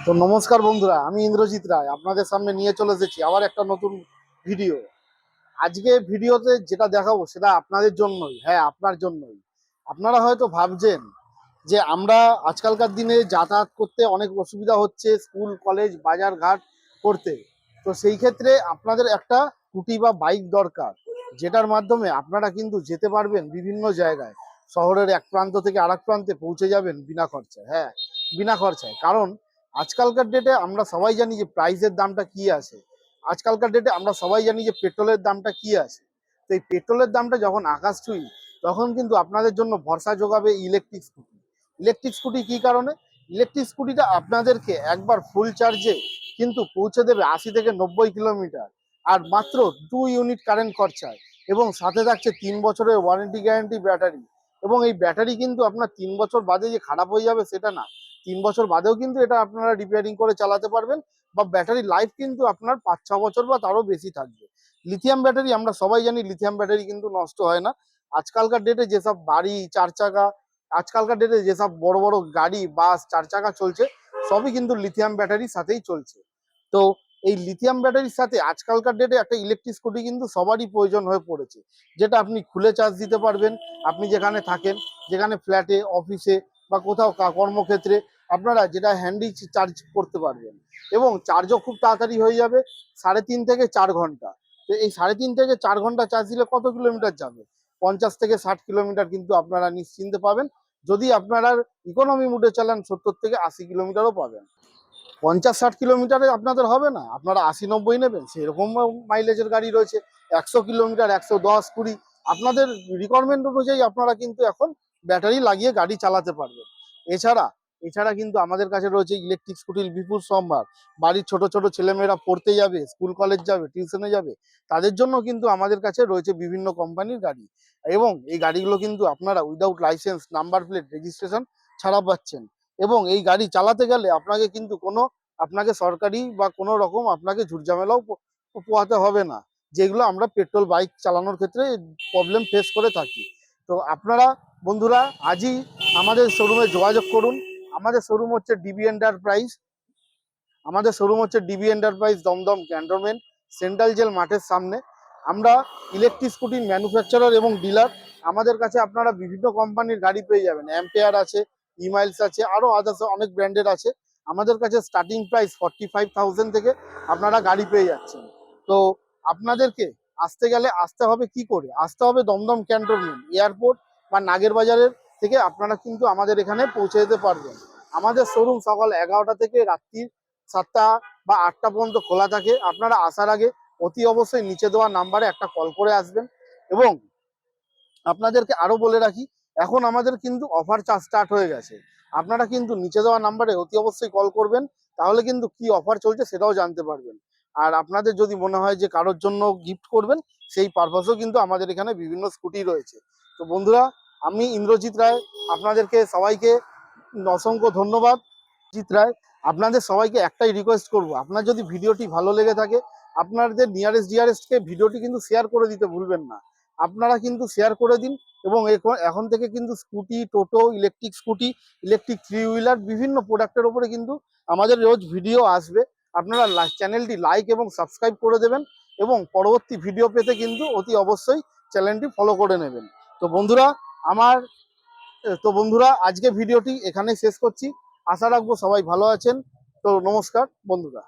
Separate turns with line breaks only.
তো নমস্কার বন্ধুরা, আমি ইন্দ্রজিৎ রায় আপনাদের সামনে নিয়ে চলে এসেছি আবার একটা নতুন ভিডিও। আজকে ভিডিওতে যেটা দেখাবো সেটা আপনাদের জন্যই, হ্যাঁ আপনার জন্যই। আপনারা হয়তো ভাবছেন যে আমরা আজকালকার দিনে যাতায়াত করতে অনেক অসুবিধা হচ্ছে, স্কুল কলেজ বাজার ঘাট করতে। তো সেই ক্ষেত্রে আপনাদের একটা স্কুটি বা বাইক দরকার, যেটার মাধ্যমে আপনারা কিন্তু যেতে পারবেন বিভিন্ন জায়গায়। শহরের এক প্রান্ত থেকে আরেক প্রান্তে পৌঁছে যাবেন বিনা খরচায়, হ্যাঁ বিনা খরচায়। কারণ আজকালকার ডেটে আমরা সবাই জানি যে প্রাইসের দামটা কি আছে। আজকালকার ডেটে আমরা সবাই জানি যে পেট্রোলের দামটা কি আছে। তো এই পেট্রোলের দামটা যখন আকাশ ছুঁই, তখন কিন্তু আপনাদের জন্য ভরসা যোগাবে ইলেকট্রিক স্কুটি। ইলেকট্রিক স্কুটি কী কারণে? ইলেকট্রিক স্কুটিটা আপনাদেরকে একবার ফুল চার্জে কিন্তু পৌঁছে দেবে 80 থেকে 90 কিলোমিটার, আর মাত্র 2 ইউনিট কারেন্ট খরচায়। এবং সাথে থাকছে 3 বছরের ওয়ারেন্টি গ্যারান্টি ব্যাটারি। এবং এই ব্যাটারি কিন্তু আপনার 3 বছর বাদে যে খারাপ হয়ে যাবে সেটা না, 3 বছর বাদেও কিন্তু এটা আপনারা রিপেয়ারিং করে চালাতে পারবেন। বা ব্যাটারি লাইফ কিন্তু আপনার 5-6 বছর বা তারও বেশি থাকবে। লিথিয়াম ব্যাটারি, আমরা সবাই জানি লিথিয়াম ব্যাটারি কিন্তু নষ্ট হয় না। আজকালকার ডেটে যেসব বাড়ি 4 চাকা, আজকালকার ডেটে যেসব বড় বড় গাড়ি বাস 4 চাকা চলছে, সবই কিন্তু লিথিয়াম ব্যাটারির সাথেই চলছে। তো এই লিথিয়াম ব্যাটারির সাথে আজকালকার ডেটে একটা ইলেকট্রিক স্কুটি কিন্তু সবারই প্রয়োজন হয়ে পড়েছে, যেটা আপনি খুলে চার্জ দিতে পারবেন। আপনি যেখানে থাকেন, যেখানে ফ্ল্যাটে, অফিসে বা কোথাও কর্মক্ষেত্রে, আপনারা যেটা হ্যান্ডি চার্জ করতে পারবেন। এবং চার্জও খুব তাড়াতাড়ি হয়ে যাবে, 3.5 থেকে 4 ঘন্টা। তো এই 3.5 থেকে 4 ঘন্টা চার্জ দিলে কত কিলোমিটার যাবে? 50 থেকে 60 কিলোমিটার কিন্তু আপনারা নিশ্চিন্তে পাবেন। যদি আপনারা ইকোনমি মুডে চালান, 70 থেকে 80 কিলোমিটারও পাবেন। 50-60 কিলোমিটারে আপনাদের হবে না, আপনারা 80-90 নেবেন, সেরকম মাইলেজের গাড়ি রয়েছে। 100 কিলোমিটার, 110-20, আপনাদের রিকোয়ারমেন্ট অনুযায়ী আপনারা কিন্তু এখন ব্যাটারি লাগিয়ে গাড়ি চালাতে পারবেন। এছাড়া এছাড়া কিন্তু আমাদের কাছে রয়েছে ইলেকট্রিক স্কুটির বিপুল সম্ভার। বাড়ির ছোট ছোট ছেলেমেয়েরা পড়তে যাবে, স্কুল কলেজ যাবে, টিউশনে যাবে, তাদের জন্য কিন্তু আমাদের কাছে রয়েছে বিভিন্ন কোম্পানির গাড়ি। এবং এই গাড়িগুলো কিন্তু আপনারা without licence, number plate, registration ছাড়া পাচ্ছেন। এবং এই গাড়ি চালাতে গেলে আপনাকে কিন্তু আপনাকে সরকারি বা কোনো রকম আপনাকে ঝুটঝামেলাও পোহাতে হবে না, যেগুলো আমরা পেট্রোল বাইক চালানোর ক্ষেত্রে প্রবলেম ফেস করে থাকি। তো আপনারা বন্ধুরা আজই আমাদের শোরুমে যোগাযোগ করুন। আমাদের শোরুম হচ্ছে DB enterprise. Dum Dum cantonment, central jail মাঠের সামনে। আমরা ইলেকট্রিক স্কুটির ম্যানুফ্যাকচারার এবং ডিলার। আমাদের কাছে আপনারা বিভিন্ন কোম্পানির গাড়ি পেয়ে যাবেন। অ্যাম্পেয়ার আছে, ইমাইলস আছে, আরও আদার্স অনেক ব্র্যান্ডের আছে। আমাদের কাছে স্টার্টিং প্রাইস 45,000 থেকে আপনারা গাড়ি পেয়ে যাচ্ছেন। তো আপনাদেরকে আসতে হবে কি করে? আসতে হবে দমদম ক্যান্টনমেন্ট, এয়ারপোর্ট বা নাগের বাজারের থেকে আপনারা কিন্তু আমাদের এখানে পৌঁছে যেতে পারবেন। আমাদের শোরুম সকাল 11টা থেকে রাত্রি 7টা বা 8টা পর্যন্ত খোলা থাকে। আপনারা আসার আগে অতি অবশ্যই নিচে দেওয়া নাম্বারে একটা কল করে আসবেন। এবং আপনাদেরকে আরো বলে রাখি, এখন আমাদের কিন্তু অফার স্টার্ট হয়ে গেছে। আপনারা কিন্তু নিচে দেওয়া নাম্বারে অতি অবশ্যই কল করবেন, তাহলে কিন্তু কি অফার চলছে সেটাও জানতে পারবেন। আর আপনাদের যদি মনে হয় যে কারোর জন্য গিফট করবেন, সেই পারপাসেও কিন্তু আমাদের এখানে বিভিন্ন স্কুটি রয়েছে। তো বন্ধুরা, আমি ইন্দ্রজিৎ রায়, আপনাদেরকে সবাইকে অসংখ্য ধন্যবাদ। জিৎ রায়, আপনাদের সবাইকে একটাই রিকোয়েস্ট করব, আপনার যদি ভিডিওটি ভালো লেগে থাকে, আপনাদের নিয়ারেস্ট ডিয়ারেস্টকে ভিডিওটি কিন্তু শেয়ার করে দিতে ভুলবেন না। আপনারা কিন্তু শেয়ার করে দিন। এবং এখন থেকে কিন্তু স্কুটি, টোটো, ইলেকট্রিক স্কুটি, ইলেকট্রিক 3 হুইলার বিভিন্ন প্রোডাক্টের উপরে কিন্তু আমাদের রোজ ভিডিও আসবে। আপনারা চ্যানেলটি লাইক এবং সাবস্ক্রাইব করে দেবেন। এবং পরবর্তী ভিডিও পেতে কিন্তু অতি অবশ্যই চ্যানেলটি ফলো করে নেবেন। তো বন্ধুরা আমার তো বন্ধুরা আজকে ভিডিওটি এখানেই শেষ করছি। আশা রাখবো সবাই ভালো আছেন। তো নমস্কার বন্ধুরা।